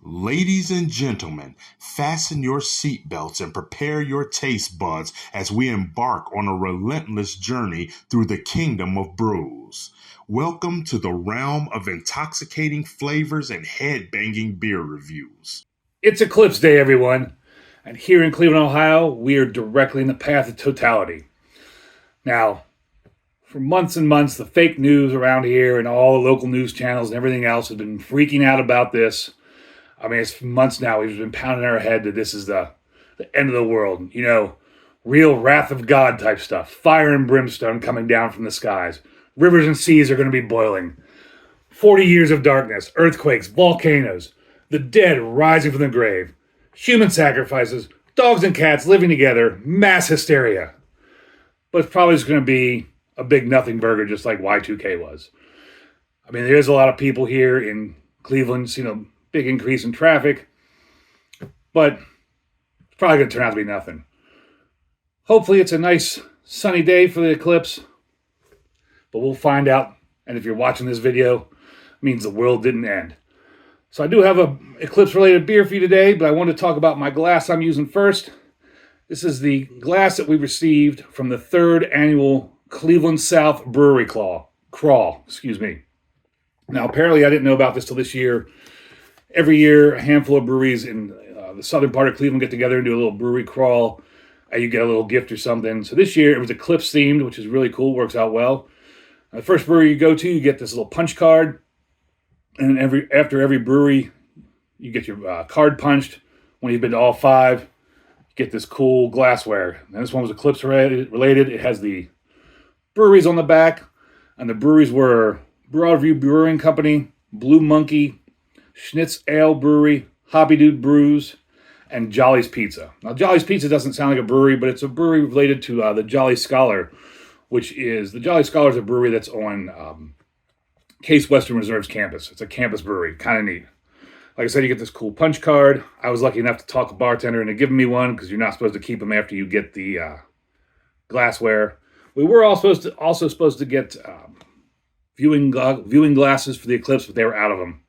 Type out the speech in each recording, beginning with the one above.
Ladies and gentlemen, fasten your seatbelts and prepare your taste buds as we embark on a relentless journey through the kingdom of brews. Welcome to the realm of intoxicating flavors and head-banging beer reviews. It's Eclipse Day, everyone, and here in Cleveland, Ohio, we are directly in the path of totality. Now, for months and months, the fake news around here and all the local news channels and everything else have been freaking out about this. I mean, it's months now we've been pounding our head that this is the end of the world. You know, real wrath of God type stuff. Fire and brimstone coming down from the skies. Rivers and seas are going to be boiling. 40 years of darkness, earthquakes, volcanoes, the dead rising from the grave, human sacrifices, dogs and cats living together, mass hysteria. But it's probably just going to be a big nothing burger just like Y2K was. I mean, there's a lot of people here in Cleveland, big increase in traffic, but it's probably going to turn out to be nothing. Hopefully it's a nice sunny day for the eclipse, but we'll find out. And if you're watching this video, it means the world didn't end. So I do have a eclipse-related beer for you today, but I want to talk about my glass I'm using first. This is the glass that we received from the 3rd Annual Cleveland South Brewery Crawl. Now, apparently I didn't know about this till this year. Every year, a handful of breweries in the southern part of Cleveland get together and do a little brewery crawl. You get a little gift or something. So this year, it was Eclipse themed, which is really cool, works out well. The first brewery you go to, you get this little punch card. And after every brewery, you get your card punched. When you've been to all 5, you get this cool glassware. And this one was Eclipse related. It has the breweries on the back. And the breweries were Broadview Brewing Company, Blue Monkey, Schnitz Ale Brewery, Hobby Dude Brews, and Jolly's Pizza. Now, Jolly's Pizza doesn't sound like a brewery, but it's a brewery related to the Jolly Scholar, the Jolly Scholar is a brewery that's on Case Western Reserve's campus. It's a campus brewery, kind of neat. Like I said, you get this cool punch card. I was lucky enough to talk to a bartender into giving me one because you're not supposed to keep them after you get the glassware. We were also supposed to get viewing glasses for the Eclipse, but they were out of them.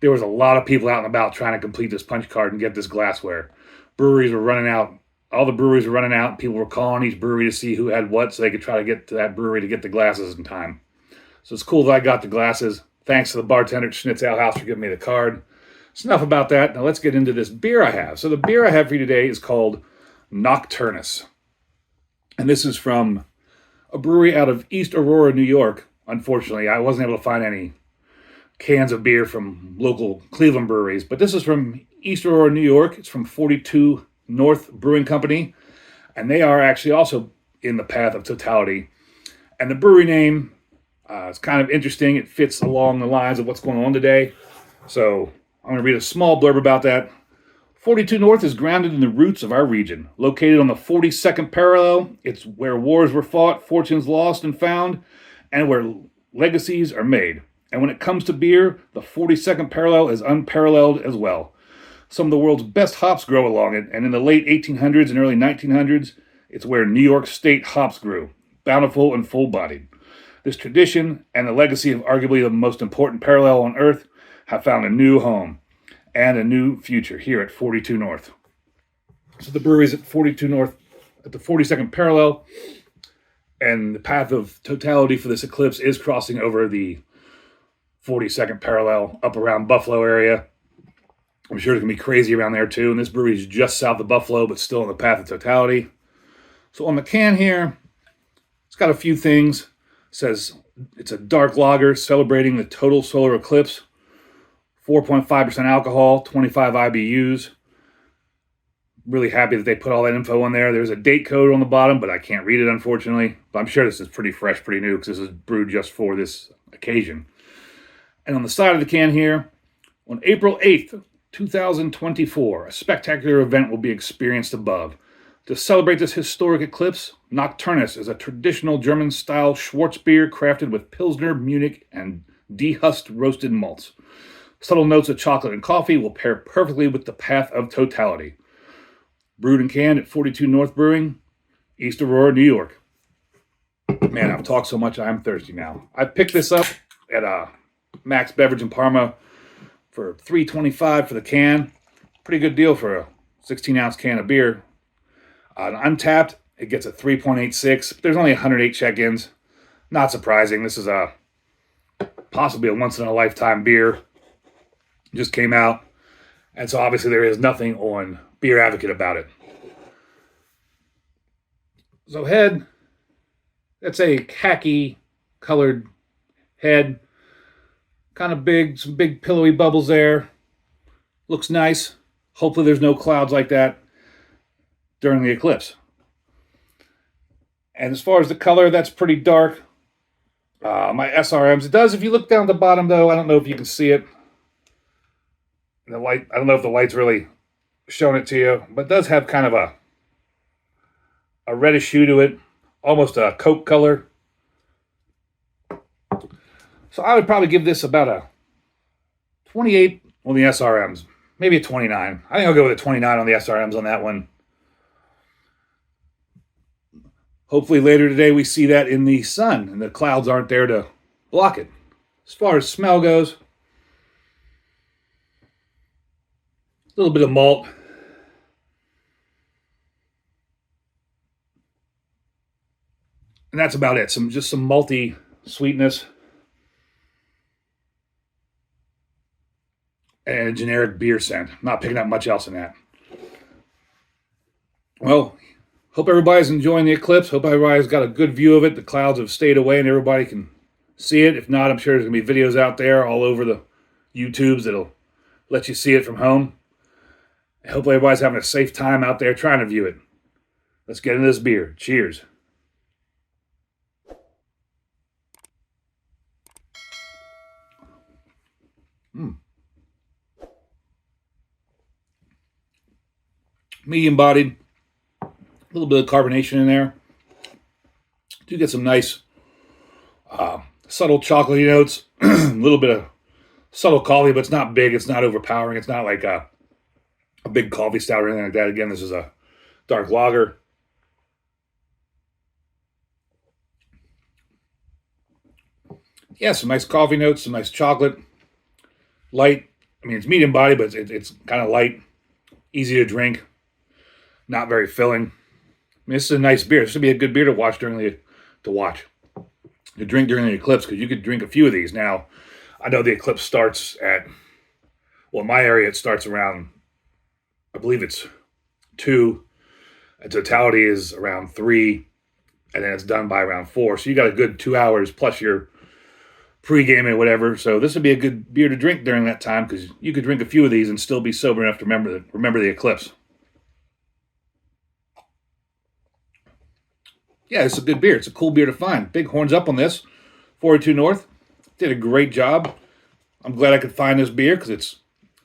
There was a lot of people out and about trying to complete this punch card and get this glassware. Breweries were running out. All the breweries were running out. People were calling each brewery to see who had what so they could try to get to that brewery to get the glasses in time. So it's cool that I got the glasses. Thanks to the bartender at Schnitz Ale House for giving me the card. It's enough about that. Now let's get into this beer I have. So the beer I have for you today is called Nocturnus. And this is from a brewery out of East Aurora, New York. Unfortunately, I wasn't able to find any cans of beer from local Cleveland breweries, but this is from East Aurora, New York. It's from 42 North Brewing Company, and they are actually also in the path of totality. And the brewery name is kind of interesting. It fits along the lines of what's going on today. So I'm going to read a small blurb about that. 42 North is grounded in the roots of our region. Located on the 42nd parallel, it's where wars were fought, fortunes lost and found, and where legacies are made. And when it comes to beer, the 42nd parallel is unparalleled as well. Some of the world's best hops grow along it, and in the late 1800s and early 1900s, it's where New York State hops grew, bountiful and full-bodied. This tradition and the legacy of arguably the most important parallel on Earth have found a new home and a new future here at 42 North. So the brewery's at 42 North, at the 42nd parallel, and the path of totality for this eclipse is crossing over the 42nd parallel up around Buffalo area. I'm sure it's going to be crazy around there too. And this brewery is just south of Buffalo, but still in the path of totality. So on the can here, it's got a few things. It says it's a dark lager celebrating the Total Solar Eclipse. 4.5% alcohol, 25 IBUs. Really happy that they put all that info on there. There's a date code on the bottom, but I can't read it, unfortunately. But I'm sure this is pretty fresh, pretty new, because this is brewed just for this occasion. And on the side of the can here, on April 8th, 2024, a spectacular event will be experienced above. To celebrate this historic eclipse, Nocturnus is a traditional German-style Schwarzbier crafted with Pilsner, Munich, and dehusked roasted malts. Subtle notes of chocolate and coffee will pair perfectly with the path of totality. Brewed and canned at 42 North Brewing, East Aurora, New York. Man, I've talked so much, I'm thirsty now. I picked this up at Mack's Beverage in Parma for $3.25 for the can. Pretty good deal for a 16-ounce can of beer. On Untapped, it gets a 3.86. There's only 108 check-ins. Not surprising. This is possibly a once-in-a-lifetime beer. Just came out. And so obviously there is nothing on Beer Advocate about it. So head, that's a khaki colored head. Kind of big, some big pillowy bubbles there. Looks nice. Hopefully there's no clouds like that during the eclipse. And as far as the color, that's pretty dark. My SRMs, it does, if you look down at the bottom though, I don't know if you can see it. The light, I don't know if the light's really showing it to you, but it does have kind of a reddish hue to it, almost a Coke color. So I would probably give this about a 28 on the SRMs, maybe a 29. I think I'll go with a 29 on the SRMs on that one. Hopefully later today we see that in the sun and the clouds aren't there to block it. As far as smell goes, a little bit of malt. And that's about it. Just some malty sweetness. And a generic beer scent. Not picking up much else in that. Well, hope everybody's enjoying the eclipse. Hope everybody's got a good view of it. The clouds have stayed away and everybody can see it. If not, I'm sure there's going to be videos out there all over the YouTubes that'll let you see it from home. I hope everybody's having a safe time out there trying to view it. Let's get into this beer. Cheers. Medium bodied. A little bit of carbonation in there. Do get some nice subtle chocolatey notes. A little bit of subtle coffee, but it's not big. It's not overpowering. It's not like a big coffee stout or anything like that. Again, this is a dark lager. Yeah, some nice coffee notes, some nice chocolate. Light. I mean, it's medium body, but it's kind of light. Easy to drink. Not very filling. I mean, this is a nice beer. This would be a good beer to watch to drink during the eclipse, because you could drink a few of these. Now, I know the eclipse starts at, well, in my area, it starts around, I believe it's 2. Totality is around 3, and then it's done by around 4. So you got a good 2 hours plus your pre-game and whatever. So this would be a good beer to drink during that time, because you could drink a few of these and still be sober enough to remember the eclipse. Yeah, it's a good beer. It's a cool beer to find. Big horns up on this. 42 North did a great job. I'm glad I could find this beer, because it's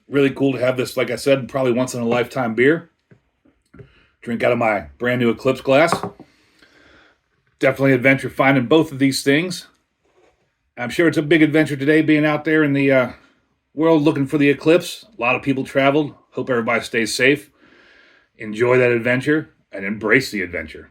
really cool to have this, like I said, probably once in a lifetime beer. Drink out of my brand new Eclipse glass. Definitely adventure finding both of these things. I'm sure it's a big adventure today being out there in the world looking for the eclipse. A lot of people traveled. Hope everybody stays safe. Enjoy that adventure and embrace the adventure.